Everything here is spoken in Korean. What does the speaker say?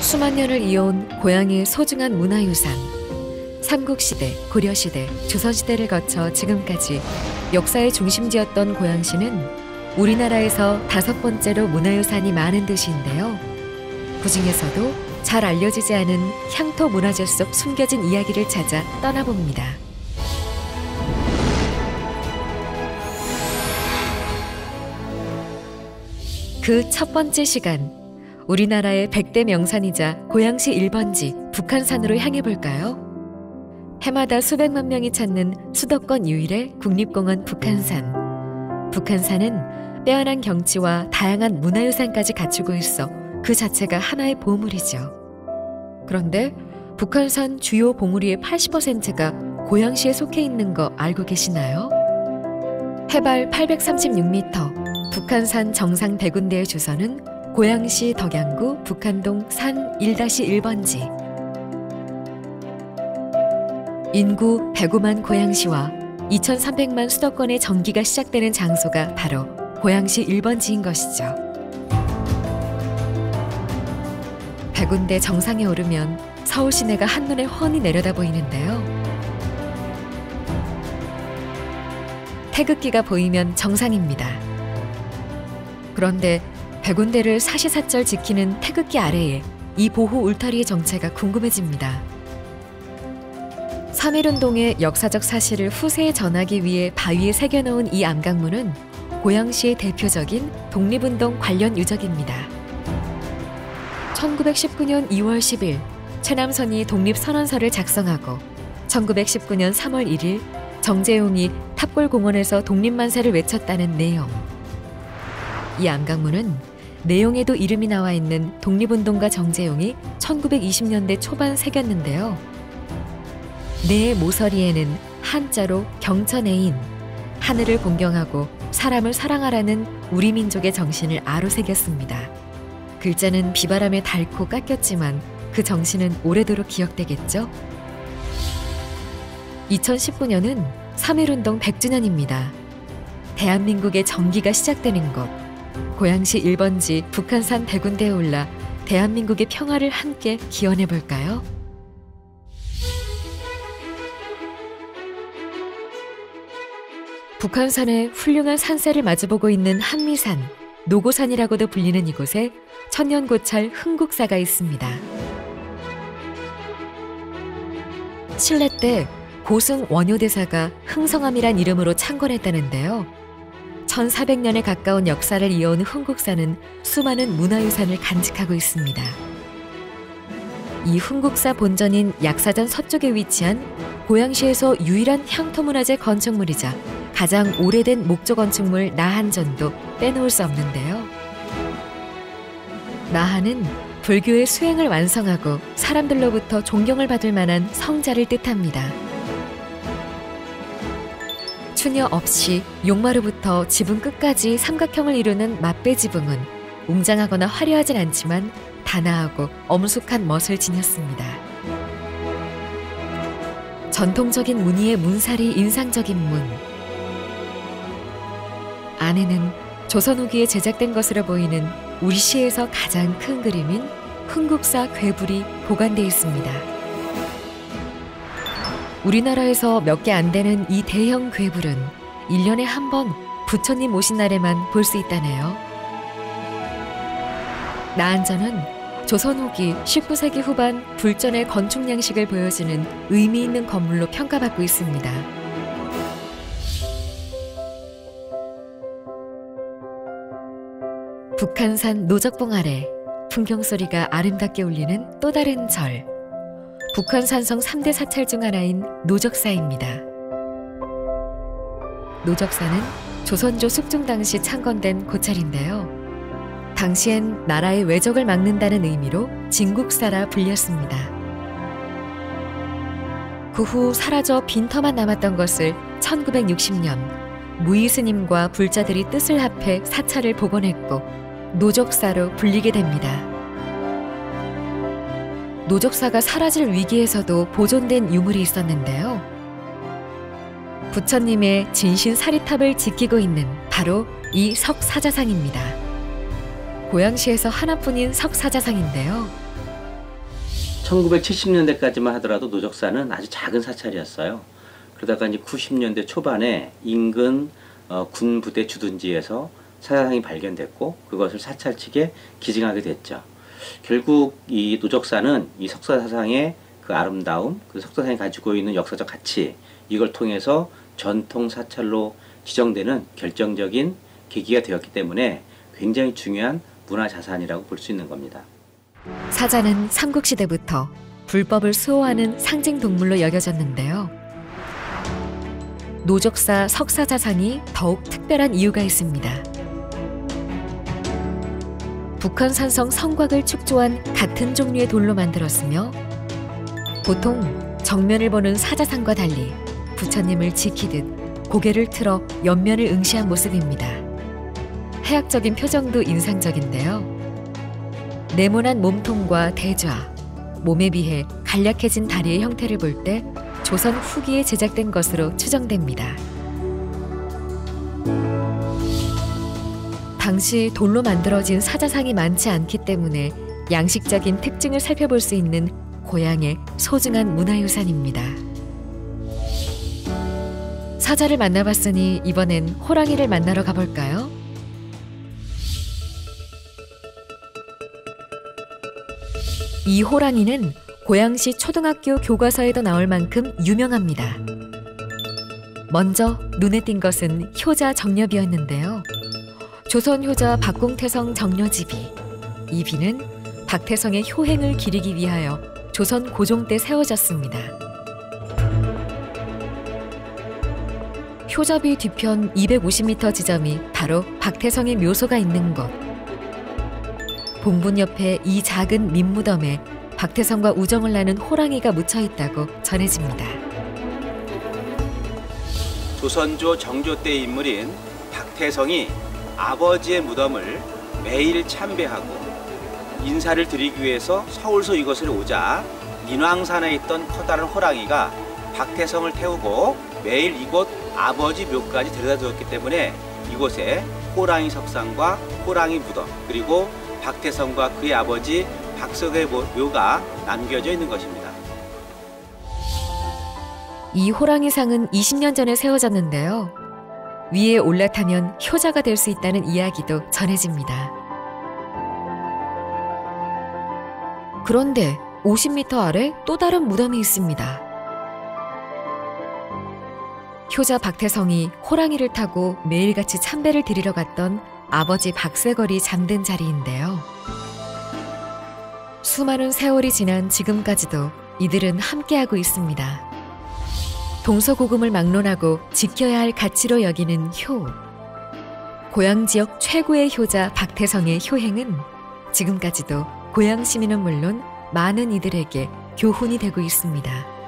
수만 년을 이어온 고향의 소중한 문화유산. 삼국시대, 고려시대, 조선시대를 거쳐 지금까지 역사의 중심지였던 고양시는 우리나라에서 5번째로 문화유산이 많은 도시인데요. 그중에서도 잘 알려지지 않은 향토 문화재 속 숨겨진 이야기를 찾아 떠나봅니다. 그 첫 번째 시간, 우리나라의 100대 명산이자 고양시 1번지 북한산으로 향해 볼까요? 해마다 수백만 명이 찾는 수도권 유일의 국립공원 북한산. 북한산은 빼어난 경치와 다양한 문화유산까지 갖추고 있어 그 자체가 하나의 보물이죠. 그런데 북한산 주요 봉우리의 80%가 고양시에 속해 있는 거 알고 계시나요? 해발 836m, 북한산 정상 100군데의 주소는 고양시 덕양구 북한동 산 1-1번지. 인구 105만 고양시와 2300만 수도권의 전기가 시작되는 장소가 바로 고양시 1번지인 것이죠. 100군데 정상에 오르면 서울 시내가 한눈에 훤히 내려다 보이는데요. 태극기가 보이면 정상입니다. 그런데 100군데를 사시사철 지키는 태극기 아래에 이 보호 울타리의 정체가 궁금해집니다. 3.1운동의 역사적 사실을 후세에 전하기 위해 바위에 새겨놓은 이 암각문은 고양시의 대표적인 독립운동 관련 유적입니다. 1919년 2월 10일 최남선이 독립선언서를 작성하고 1919년 3월 1일 정재용이 탑골공원에서 독립만세를 외쳤다는 내용. 이 암각문은 내용에도 이름이 나와 있는 독립운동가 정재용이 1920년대 초반 새겼는데요. 내 모서리에는 한자로 경천애인, 하늘을 공경하고 사람을 사랑하라는 우리 민족의 정신을 아로 새겼습니다. 글자는 비바람에 닳고 깎였지만 그 정신은 오래도록 기억되겠죠? 2019년은 3.1운동 100주년입니다. 대한민국의 정기가 시작되는 곳, 고양시 1번지 북한산 100군데에 올라 대한민국의 평화를 함께 기원해 볼까요? 북한산의 훌륭한 산세를 마주보고 있는 한미산, 노고산이라고도 불리는 이곳에 천년고찰 흥국사가 있습니다. 신라 때 고승 원효대사가 흥성암이란 이름으로 창건했다는데요. 1400년에 가까운 역사를 이어온 흥국사는 수많은 문화유산을 간직하고 있습니다. 이 흥국사 본전인 약사전 서쪽에 위치한 고양시에서 유일한 향토문화재 건축물이자 가장 오래된 목조 건축물 나한전도 빼놓을 수 없는데요. 나한은 불교의 수행을 완성하고 사람들로부터 존경을 받을 만한 성자를 뜻합니다. 추녀 없이 용마루부터 지붕 끝까지 삼각형을 이루는 맞배 지붕은 웅장하거나 화려하진 않지만 단아하고 엄숙한 멋을 지녔습니다. 전통적인 무늬의 문살이 인상적인 문. 안에는 조선 후기에 제작된 것으로 보이는 우리 시에서 가장 큰 그림인 흥국사 괴불이 보관되어 있습니다. 우리나라에서 몇 개 안 되는 이 대형 괴불은 1년에 한 번 부처님 오신 날에만 볼 수 있다네요. 나한전은 조선 후기 19세기 후반 불전의 건축 양식을 보여주는 의미 있는 건물로 평가받고 있습니다. 북한산 노적봉 아래 풍경소리가 아름답게 울리는 또 다른 절. 북한산성 3대 사찰 중 하나인 노적사입니다. 노적사는 조선조 숙종 당시 창건된 고찰인데요. 당시엔 나라의 외적을 막는다는 의미로 진국사라 불렸습니다. 그 후 사라져 빈터만 남았던 것을 1960년 무의스님과 불자들이 뜻을 합해 사찰을 복원했고 노적사로 불리게 됩니다. 노적사가 사라질 위기에서도 보존된 유물이 있었는데요. 부처님의 진신 사리탑을 지키고 있는 바로 이 석사자상입니다. 고양시에서 하나뿐인 석사자상인데요. 1970년대까지만 하더라도 노적사는 아주 작은 사찰이었어요. 그러다가 이제 90년대 초반에 인근 군부대 주둔지에서 사자상이 발견됐고 그것을 사찰 측에 기증하게 됐죠. 결국 이 노적사는 이 석사사상의 그 아름다움, 그 석사사상이 가지고 있는 역사적 가치, 이걸 통해서 전통 사찰로 지정되는 결정적인 계기가 되었기 때문에 굉장히 중요한 문화자산이라고 볼 수 있는 겁니다. 사자는 삼국시대부터 불법을 수호하는 상징 동물로 여겨졌는데요. 노적사 석사자상이 더욱 특별한 이유가 있습니다. 북한 산성 성곽을 축조한 같은 종류의 돌로 만들었으며 보통 정면을 보는 사자상과 달리 부처님을 지키듯 고개를 틀어 옆면을 응시한 모습입니다. 해학적인 표정도 인상적인데요. 네모난 몸통과 대좌, 몸에 비해 간략해진 다리의 형태를 볼 때 조선 후기에 제작된 것으로 추정됩니다. 당시 돌로 만들어진 사자상이 많지 않기 때문에 양식적인 특징을 살펴볼 수 있는 고향의 소중한 문화유산입니다. 사자를 만나봤으니 이번엔 호랑이를 만나러 가볼까요? 이 호랑이는 고양시 초등학교 교과서에도 나올 만큼 유명합니다. 먼저 눈에 띈 것은 효자 정려비였는데요. 조선 효자 박공태성 정려지비. 이 비는 박태성의 효행을 기리기 위하여 조선 고종 때 세워졌습니다. 효자비 뒤편 250m 지점이 바로 박태성의 묘소가 있는 곳. 봉분 옆에 이 작은 민무덤에 박태성과 우정을 나눈 호랑이가 묻혀 있다고 전해집니다. 조선조 정조 때의 인물인 박태성이 아버지의 무덤을 매일 참배하고 인사를 드리기 위해서 서울서 이곳을 오자 인왕산에 있던 커다란 호랑이가 박태성을 태우고 매일 이곳 아버지 묘까지 데려다 주었기 때문에 이곳에 호랑이 석상과 호랑이 무덤, 그리고 박태성과 그의 아버지 박석의 묘가 남겨져 있는 것입니다. 이 호랑이상은 20년 전에 세워졌는데요. 위에 올라타면 효자가 될 수 있다는 이야기도 전해집니다. 그런데 50m 아래 또 다른 무덤이 있습니다. 효자 박태성이 호랑이를 타고 매일같이 참배를 드리러 갔던 아버지 박세걸이 잠든 자리인데요. 수많은 세월이 지난 지금까지도 이들은 함께하고 있습니다. 동서고금을 막론하고 지켜야 할 가치로 여기는 효. 고양 지역 최고의 효자 박태성의 효행은 지금까지도 고양 시민은 물론 많은 이들에게 교훈이 되고 있습니다.